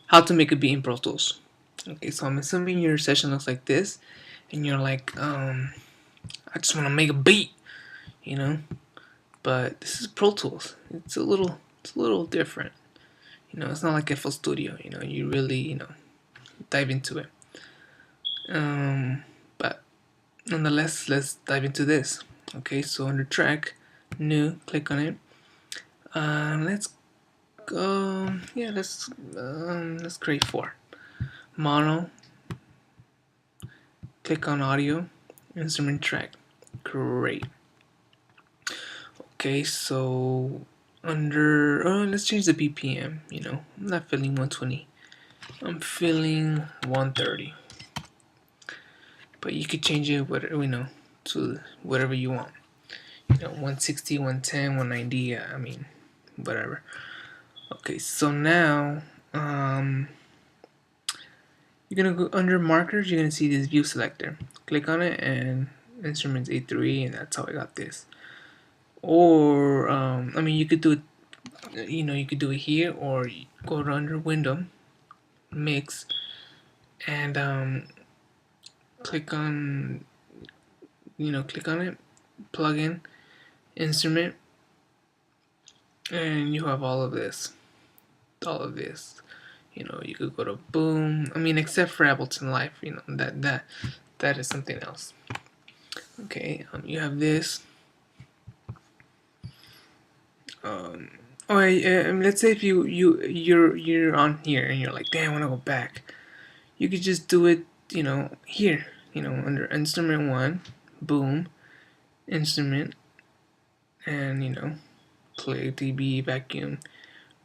how to make a beat in Pro Tools. Okay, so I'm assuming your session looks like this, and you're like, I just want to make a beat, you know. But this is Pro Tools. It's a little different. You know, it's not like FL Studio. You know, you really, dive into it. But nonetheless, let's dive into this. Okay, so under track, new, click on it. Let's go. Yeah, let's create 4. Mono. Click on audio, instrument track. Great. Okay, so under let's change the BPM. You know, I'm not feeling 120. I'm feeling 130. But you could change it whatever to whatever you want. You know, 160, 110, 190. I mean, whatever. Okay, so now you're gonna go under markers. You're gonna see this view selector. Click on it and instruments A3, and that's how I got this. Or I mean, you could do it. You know, you could do it here, or go to under window, mix, and click on click on it, plug in instrument, and you have all of this. You know, you could go to boom. I mean, except for Ableton Live, you know, that is something else. Okay, you have this. Let's say if you're on here and you're like, damn, I wanna go back. You could just do it, you know, here. You know, under instrument 1, boom, instrument, and you know, play dB vacuum.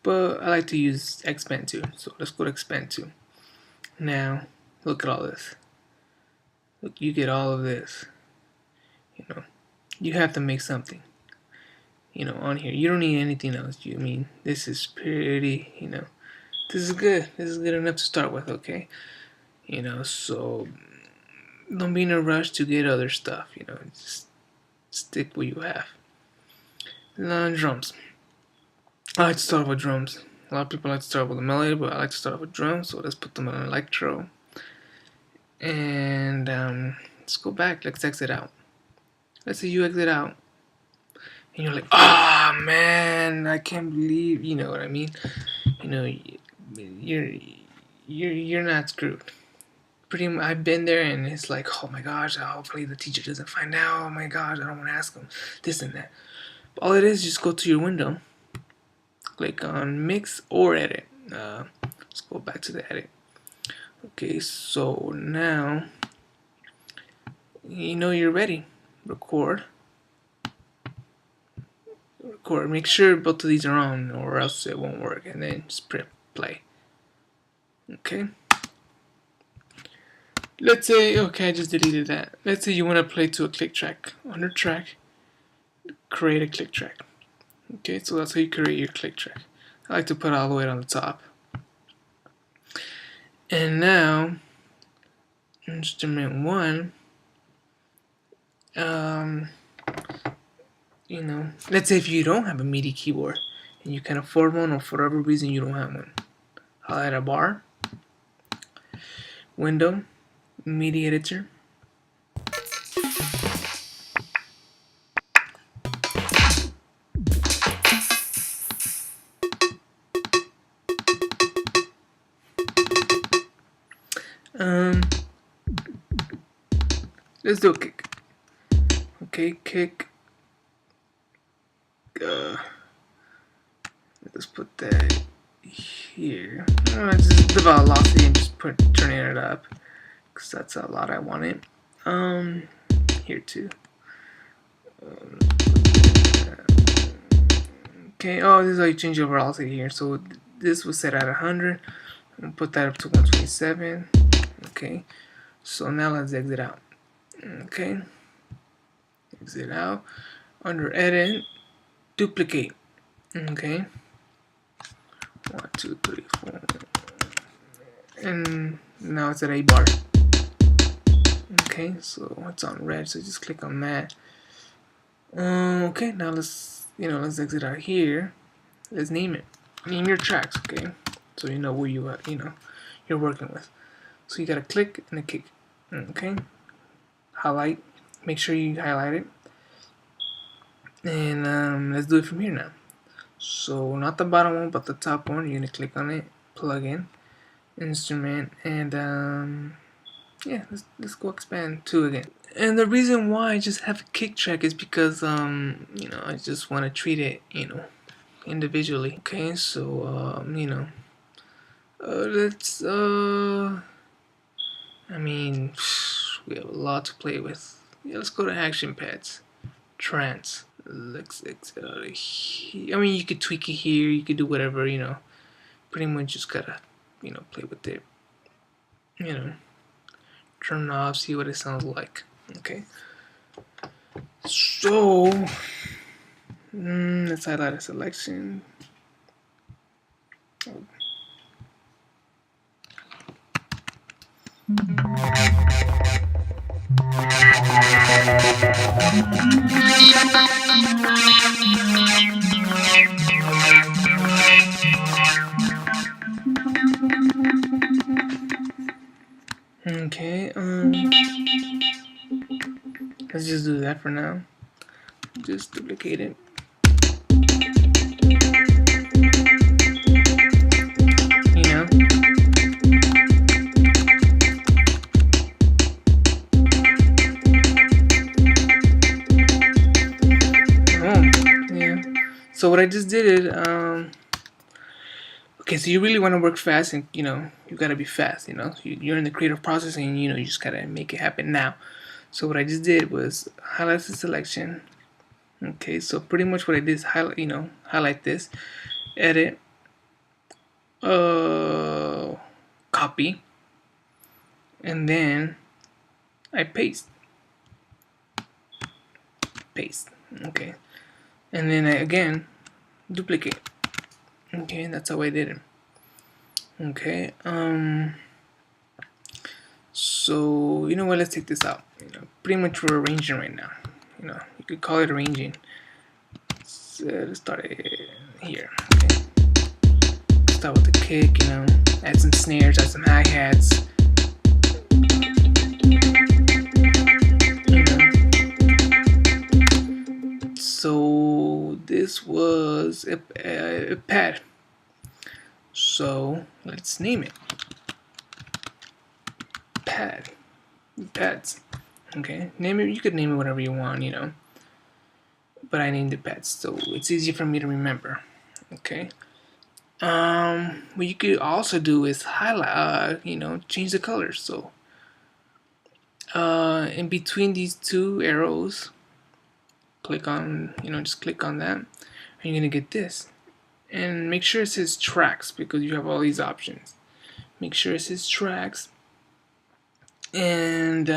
But I like to use expand 2, so let's go to expand 2. Now, look at all this. Look, you get all of this. You know, you have to make something. You know, on here, you don't need anything else. You mean this is pretty. You know, this is good. This is good enough to start with. Okay. You know, so don't be in a rush to get other stuff. You know, just stick what you have. Now drums. I like to start with drums. A lot of people like to start with a melody, but I like to start with drums, so let's put them on electro. And let's go back. Let's exit out. Let's say you exit out, and you're like, "Ah, man, I can't believe." You know what I mean? You know, you're not screwed. Pretty much, I've been there, and it's like, oh my gosh, hopefully the teacher doesn't find out. Oh my gosh, I don't want to ask him this and that. But all it is, just go to your window, click on mix or edit. Let's go back to the edit. Okay, so now you know you're ready. Record. Make sure both of these are on, or else it won't work, and then just press play. Okay. Let's say, okay, I just deleted that. Let's say you want to play to a click track. Under track, create a click track. Okay, so that's how you create your click track. I like to put it all the way on the top. And now, instrument 1, you know, let's say if you don't have a MIDI keyboard and you can afford one, or for whatever reason you don't have one, highlight a bar, window, MIDI editor, let's do a kick. Okay, kick. Let's put that here. Just the velocity and just turning it up, because that's a lot I want it. Here too. Okay. Oh, this is how you change the velocity here. So this was set at 100. I'll put that up to 127. Okay. So now let's exit out. Okay. Exit out. Under edit, duplicate. Okay. 1, 2, 3, 4. And now it's at A bar. Okay, so it's on red, so just click on that. Okay, now let's exit out here. Let's name it. Name your tracks, okay? so you know who you're working with. So you gotta click and a kick. Okay, highlight. Make sure you highlight it, and let's do it from here now. So not the bottom one, but the top one. You're gonna click on it, plug in, instrument, and yeah, let's go expand 2 again. And the reason why I just have a kick track is because I just want to treat it individually. Okay, so let's I mean, we have a lot to play with. Yeah, let's go to action pads, trance. Let's exit out of here. I mean, you could tweak it here. You could do whatever. Pretty much just gotta play with it. Turn it off, see what it sounds like. Okay. So let's highlight a selection. Oh. Okay, let's just do that for now. Just duplicate it. So what I just did, okay, so you really want to work fast, and you gotta be fast. You're in the creative process, and you just gotta make it happen now. So what I just did was highlight the selection. Okay, so pretty much what I did is highlight this, edit, copy, and then I paste. Okay, and then I again duplicate. Okay, that's how I did it. Okay, so you know what, let's take this out. Pretty much we're arranging right now. You could call it arranging. So let's start it here. Okay, start with the kick, add some snares, add some hi-hats. So this was a pad. So let's name it. Pads. Okay, name it. You could name it whatever you want, But I named it pads, so it's easy for me to remember. Okay. What you could also do is highlight. Change the colors. So, in between these 2 arrows, click on, just click on that, and you're gonna get this. And make sure it says tracks, because you have all these options. Make sure it says tracks. And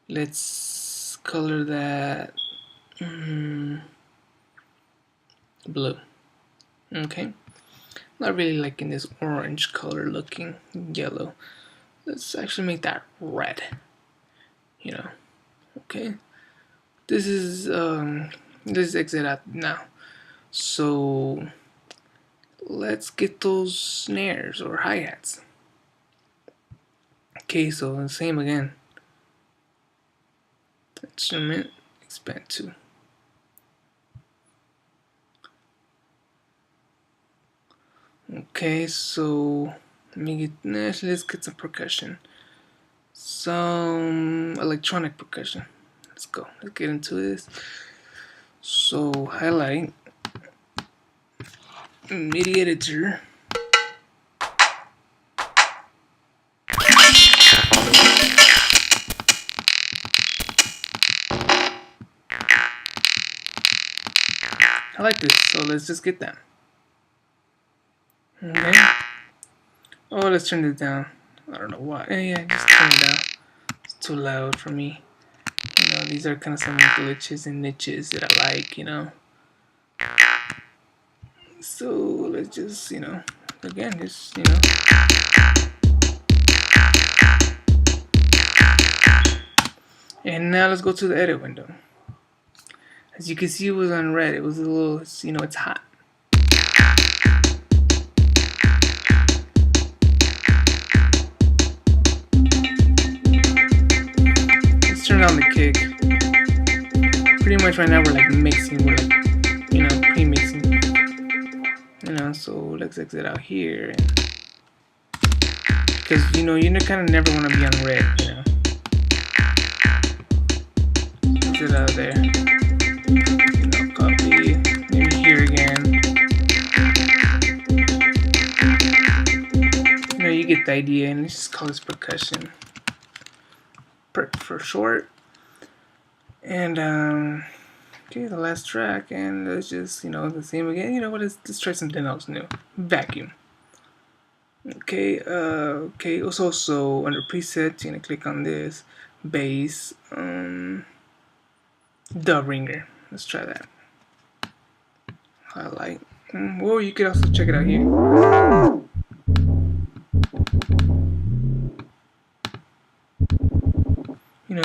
let's color that blue. Okay, not really liking this orange color looking yellow. Let's actually make that red. Okay, this is let's exit out now. So let's get those snares or hi-hats. Okay, so the same again. Instrument, expand 2. Okay, so let's get some percussion. Some electronic percussion. Let's go. Let's get into this. So highlight, MIDI editor. I like this, so let's just get that. Okay. Oh, let's turn it down. I don't know why. Yeah, just turn it down. It's too loud for me. These are kind of some glitches and niches that I like, So let's just, again, just, And now let's go to the edit window. As you can see, it was on red. It was a little, it's hot. on the kick. Pretty much right now we're like mixing, we're like, pre-mixing. So let's exit out here, because you kind of never want to be on red. Exit out of there. Copy. Maybe here again. You get the idea, and let's just call this percussion. Perk for short. And okay, the last track, and let's just the same again. Let's try something else new. Vacuum. Okay, okay. Also under presets, you're gonna click on this bass, the ringer. Let's try that. Highlight. Well, you could also check it out here.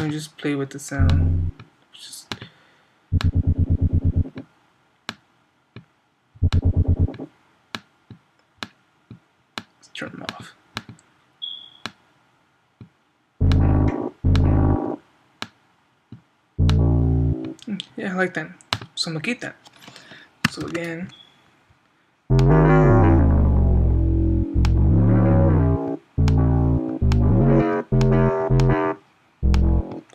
Just play with the sound. Just let's turn them off. Yeah, I like that. So I'm gonna keep that. So again.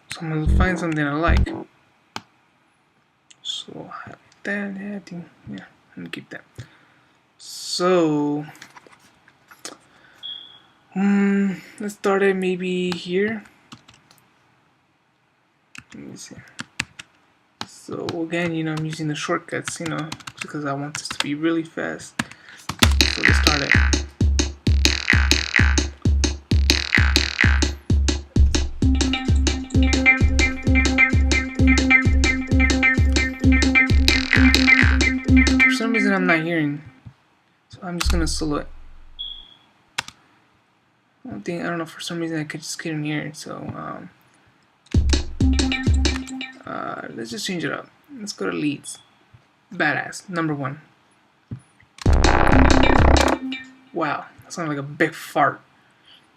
So I'm gonna find something I like. So I have that. Yeah, I'm gonna keep that. So let's start it maybe here. Let me see. So again, I'm using the shortcuts, because I want this to be really fast. So let's start it. For some reason I'm not hearing, so I'm just gonna solo it. I don't know, for some reason I could just couldn't hear it, so let's just change it up. Let's go to leads. Badass, number 1. Wow, that sounded like a big fart.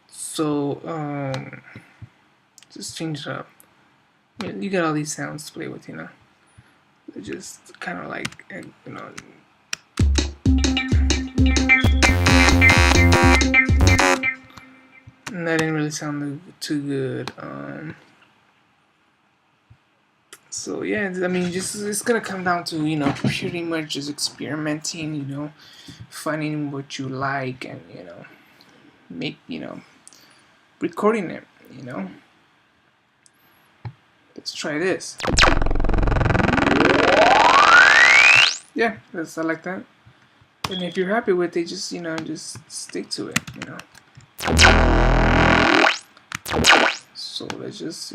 So just change it up. You got all these sounds to play with, They're just kind of like, and that didn't really sound too good. So yeah, it's gonna come down to pretty much just experimenting, finding what you like, and make recording it. Let's try this. Yeah, I like that. And if you're happy with it, just just stick to it. So let's just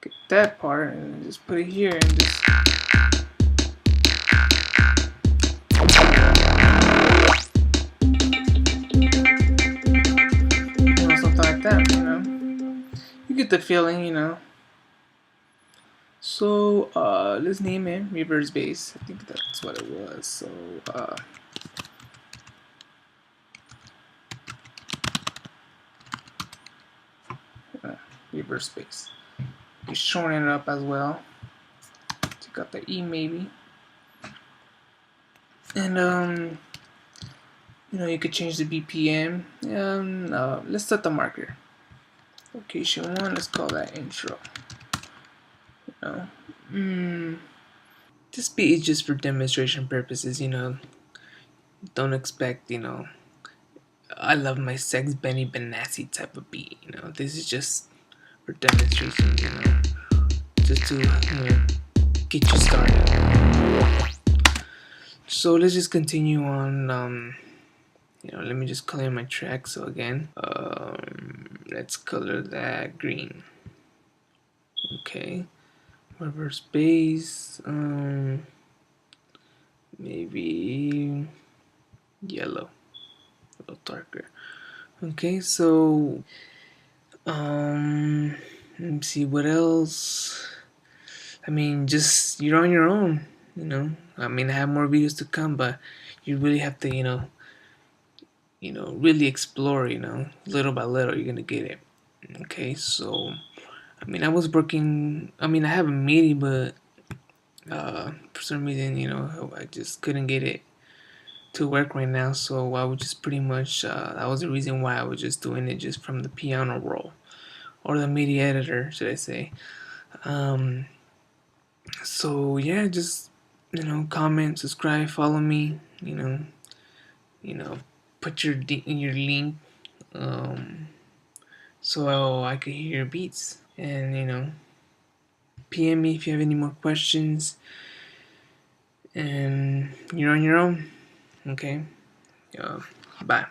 get that part and just put it here and just something like that, You get the feeling, So let's name it reverse bass. I think that's what it was. So reverse bass. You shorten it up as well. Take out the E maybe. And you could change the BPM. Let's set the marker. Location 1. Let's call that intro. This beat is just for demonstration purposes. Don't expect I love my sex Benny Benassi type of beat. This is just for demonstration. Just to get you started. So let's just continue on. Let me just color my track. So again, let's color that green. Okay, reverse bass. Maybe yellow, a little darker. Okay, so let me see what else. Just you're on your own. I have more videos to come, but you really have to really explore. Little by little, you're gonna get it. Okay, so I mean, I was working. I mean, I have a MIDI, but for some reason, I just couldn't get it to work right now. So I was just pretty much that was the reason why I was just doing it just from the piano roll or the MIDI editor, should I say? Um, so yeah, just comment, subscribe, follow me. You know, put your link so I could hear your beats and PM me if you have any more questions. And you're on your own. Okay. Uh, Bye.